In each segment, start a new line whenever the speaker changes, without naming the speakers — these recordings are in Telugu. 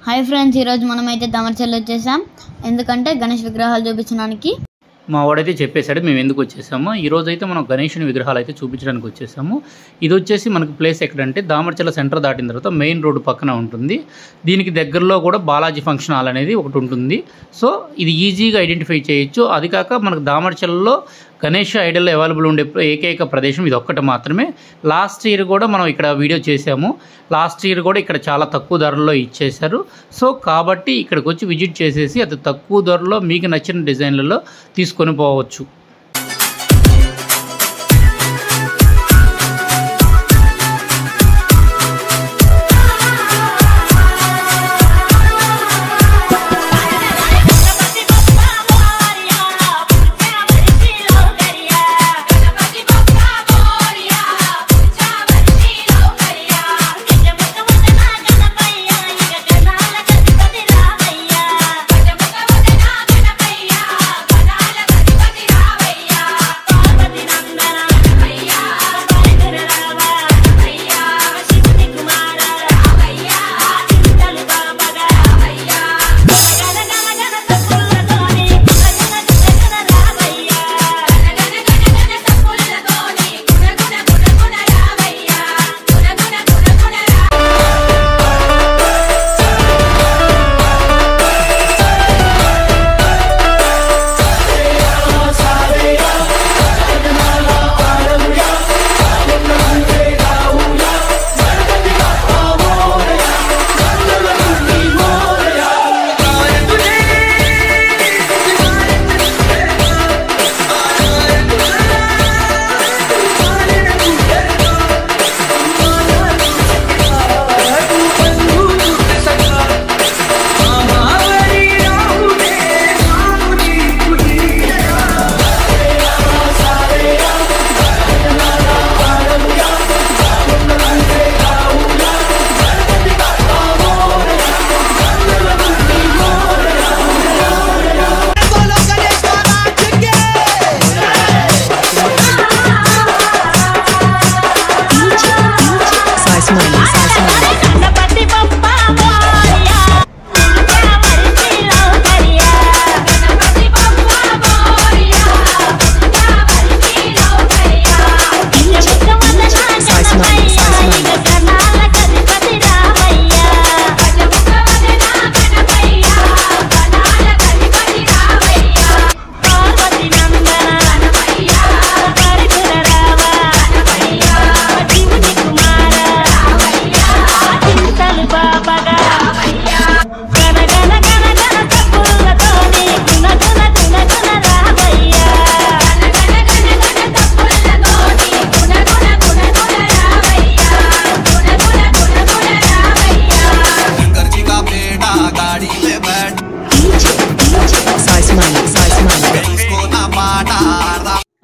హాయ్ ఫ్రెండ్స్, ఈరోజు మనమైతే దామరచెర్ల వచ్చేసాం. ఎందుకంటే గణేష్ విగ్రహాలు చూపించడానికి.
మా వాడైతే చెప్పేశాడు మేము ఎందుకు వచ్చేసాము. ఈరోజు అయితే మనం గణేషుని విగ్రహాలు అయితే చూపించడానికి వచ్చేసాము. ఇది వచ్చేసి మనకు ప్లేస్ ఎక్కడంటే దామరచెర్ల సెంటర్ దాటిన తర్వాత మెయిన్ రోడ్డు పక్కన ఉంటుంది. దీనికి దగ్గరలో కూడా బాలాజీ ఫంక్షన్ హాల్ అనేది ఒకటి ఉంటుంది. సో ఇది ఈజీగా ఐడెంటిఫై చేయొచ్చు. అది కాక మనకు దామరచెర్లలో గణేష్ ఐడల్ అవైలబుల్ ఉండే ఏకైక ప్రదేశం ఇది ఒక్కటి మాత్రమే. లాస్ట్ ఇయర్ కూడా మనం ఇక్కడ వీడియో చేసాము. లాస్ట్ ఇయర్ కూడా ఇక్కడ చాలా తక్కువ ధరలో ఇచ్చేశారు. సో కాబట్టి ఇక్కడికి వచ్చి విజిట్ చేసేసి అతి తక్కువ ధరలో మీకు నచ్చిన డిజైన్లలో తీసుకొని పోవచ్చు.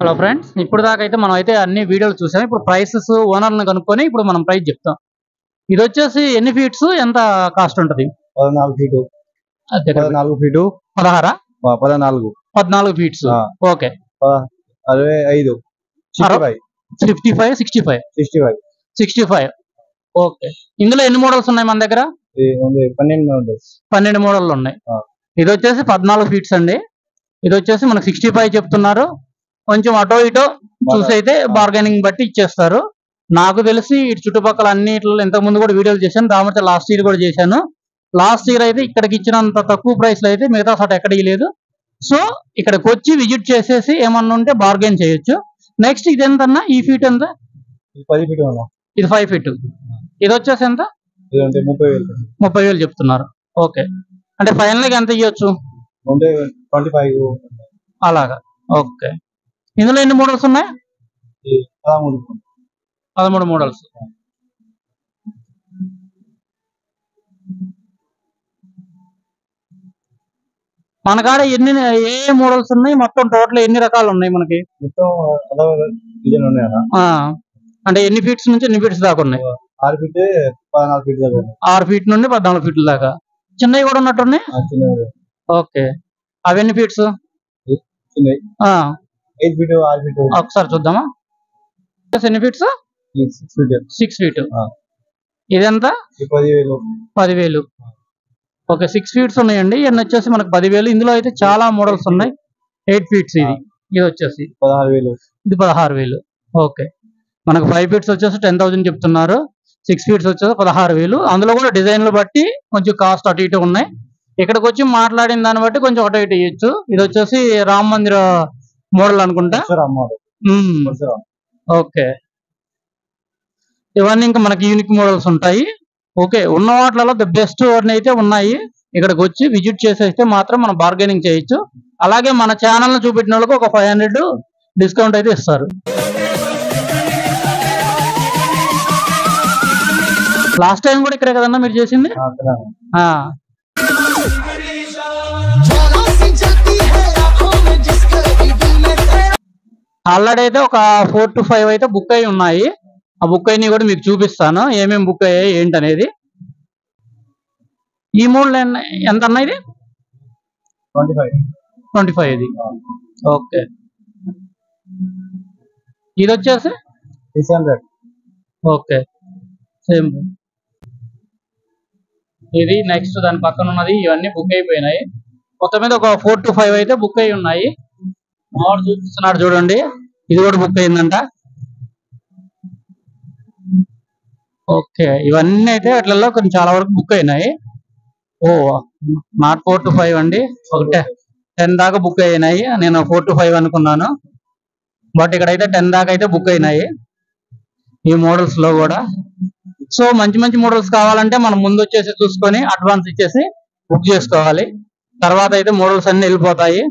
హలో ఫ్రెండ్స్, ఇప్పుడు దాకా అయితే మనం అయితే అన్ని వీడియోలు చూసాము. ఇప్పుడు ప్రైసెస్ ఓనర్ని కనుక్కొని ఇప్పుడు మనం ప్రైస్ చెప్తాం. ఇది వచ్చేసి ఎన్ని ఫీట్స్, ఎంత కాస్ట్ ఉంటుంది?
14 feet. 14 feet
16
14
feets. Okay.
65
55 65 okay. ఇందులో ఎన్ని మోడల్స్ ఉన్నాయి మన దగ్గర? 12 మోడల్లు ఉన్నాయి. ఇది వచ్చేసి 14 ఫీట్స్ అండి. ఇది వచ్చేసి మనకు 65 చెప్తున్నారు. కొంచెం అటో ఇటో చూసి అయితే బార్గెనింగ్ బట్టి ఇచ్చేస్తారు. నాకు తెలిసి ఇటు చుట్టుపక్కల అన్నిట్లో ఇంతకు ముందు కూడా వీడియోలు చేశాను. దామరచెర్ల లాస్ట్ ఇయర్ కూడా చేశాను. లాస్ట్ ఇయర్ అయితే ఇక్కడికి ఇచ్చినంత తక్కువ ప్రైస్లో అయితే మిగతా చోట ఎక్కడికి లేదు. సో ఇక్కడికి వచ్చి విజిట్ చేసేసి ఏమన్నా ఉంటే బార్గెన్ చేయొచ్చు. నెక్స్ట్ ఇది ఎంతన్నా, ఈ ఫీట్ ఎంత?
10 ఫీటు.
ఇది 5 ఫీట్. ఇది వచ్చేసి ఎంత? 30,000 చెప్తున్నారు. ఓకే. అంటే ఫైనల్గా ఎంత ఇవ్వచ్చు?
25
అలాగా. ఓకే. ఇందులో ఎన్ని మోడల్స్ ఉన్నాయి? 13 మోడల్స్. మన కాడ ఎన్ని ఏ మోడల్స్ ఉన్నాయి? మొత్తం టోటల్ ఎన్ని రకాలు ఉన్నాయి మనకి? అంటే ఎన్ని ఫీట్స్ నుంచి ఎన్ని ఫీట్స్ దాకా ఉన్నాయి?
6 ఫీట్ 14 ఫీట్ దాకా.
6 ఫీట్ నుండి 14 ఫీట్ల దాకా. చిన్నవి కూడా ఉన్నట్టున్నాయి. ఓకే. అవి ఎన్ని ఫీట్స్?
8 feet 6 feet.
ఒకసారి చూద్దామా? ఎన్ని ఫీట్స్? 6 ఫీట్. ఇదెంత?
10,000.
ఓకే 6 ఫీట్స్ ఉన్నాయండి. ఇవన్నీ వచ్చేసి మనకు 10,000. ఇందులో అయితే చాలా మోడల్స్ ఉన్నాయి. 8 ఫీట్స్ ఇది వచ్చేసి
16,000.
ఇది 16,000. ఓకే, మనకు 5 ఫీట్స్ వచ్చేసి 10,000 చెప్తున్నారు. 6 ఫీట్స్ వచ్చేసి 16,000. అందులో కూడా డిజైన్లు బట్టి కొంచెం కాస్ట్ అటు ఇటు ఉన్నాయి. ఇక్కడికి వచ్చి మాట్లాడిన దాన్ని బట్టి కొంచెం అటు ఇటు ఇవ్వచ్చు. ఇది వచ్చేసి రామ మందిర మోడల్ అనుకుంటా. ఓకే, ఇవన్నీ ఇంకా మనకి యూనిక్ మోడల్స్ ఉంటాయి. ఓకే, ఉన్న వాటిలలో ద బెస్ట్ అన్ని అయితే ఉన్నాయి. ఇక్కడికి వచ్చి విజిట్ చేసేస్తే మాత్రం మనం బార్గెనింగ్ చేయొచ్చు. అలాగే మన ఛానల్ ను చూపెట్టిన వాళ్ళకి ఒక 500 డిస్కౌంట్ అయితే ఇస్తారు. లాస్ట్ టైం కూడా ఇక్కడే కదన్నా మీరు చేసింది? ఆల్రెడీ అయితే ఒక 4 to 5 అయితే బుక్ అయి ఉన్నాయి. ఆ బుక్ అయినవి కూడా మీకు చూపిస్తాను ఏమేమి బుక్ అయ్యాయి ఏంటనేది. ఈ మూడు ఎంత అన్నా ఇది? 25 ఇది. ఓకే, ఇది వచ్చేసి
600.
Okay, same. ఇది నెక్స్ట్ దాని పక్కన ఉన్నది. ఇవన్నీ బుక్ అయిపోయినాయి. మొత్తం మీద ఒక 4 to 5 అయితే బుక్ అయి ఉన్నాయి. మోడల్ చూపిస్తున్నాడు చూడండి, ఇది కూడా బుక్ అయిందంట. ఓకే, ఇవన్నీ అయితే వాటిల్లో కొంచెం చాలా వరకు బుక్ అయినాయి. ఓ, నాట్ 4 to 5 అండి, ఒక 10 దాకా బుక్ అయినాయి. నేను 4 to 5 అనుకున్నాను, బట్ ఇక్కడైతే 10 దాకా అయితే బుక్ అయినాయి ఈ మోడల్స్ లో కూడా. సో మంచి మంచి మోడల్స్ కావాలంటే మనం ముందు వచ్చేసి చూసుకొని అడ్వాన్స్ ఇచ్చేసి బుక్ చేసుకోవాలి. తర్వాత అయితే మోడల్స్ అన్ని వెళ్ళిపోతాయి.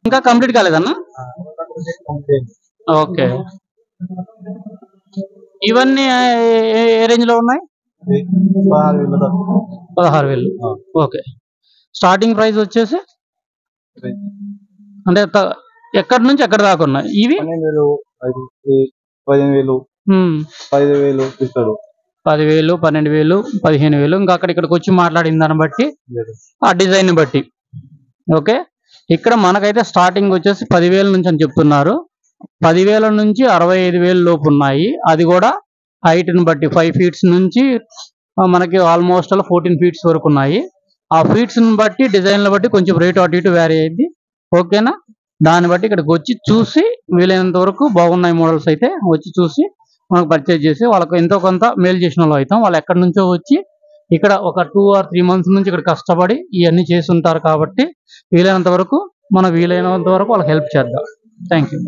ఇంకా కంప్లీట్ కాలేదన్నా? ఓకే, ఇవన్నీ ఏ రేంజ్ లో ఉన్నాయి? 16,000. ఓకే, స్టార్టింగ్ ప్రైస్ వచ్చేసి అంటే ఎక్కడి నుంచి ఎక్కడ దాకా ఉన్నాయి ఇవి?
15,000, 15,000 ఇస్తాడు.
10,000, 12,000, 15,000. ఇంకా ఇక్కడికి వచ్చి మాట్లాడిన దాన్ని బట్టి ఆ డిజైన్ బట్టి. ఓకే, ఇక్కడ మనకైతే స్టార్టింగ్ వచ్చేసి 10,000 నుంచి అని చెప్తున్నారు. 10,000 నుంచి 65,000 లోపు ఉన్నాయి. అది కూడా హైట్ ని బట్టి 5 ఫీట్స్ నుంచి మనకి ఆల్మోస్ట్ 14 ఫీట్స్ వరకు ఉన్నాయి. ఆ ఫీట్స్ ని బట్టి డిజైన్ల బట్టి కొంచెం రేటు అటు ఇటు వేరీ అయింది. ఓకేనా, దాన్ని బట్టి ఇక్కడికి వచ్చి చూసి వీలైనంత వరకు బాగున్నాయి మోడల్స్ అయితే వచ్చి చూసి మనకు పర్చేజ్ చేసి వాళ్ళకి ఎంతో కొంత మేలు చేసిన వాళ్ళు అవుతాం. వాళ్ళు ఎక్కడి నుంచో వచ్చి ఇక్కడ ఒక 2 or 3 months నుంచి ఇక్కడ కష్టపడి ఇవన్నీ చేసి ఉంటారు. కాబట్టి వీలైనంత వరకు వాళ్ళకి హెల్ప్ చేద్దాం. Thank you.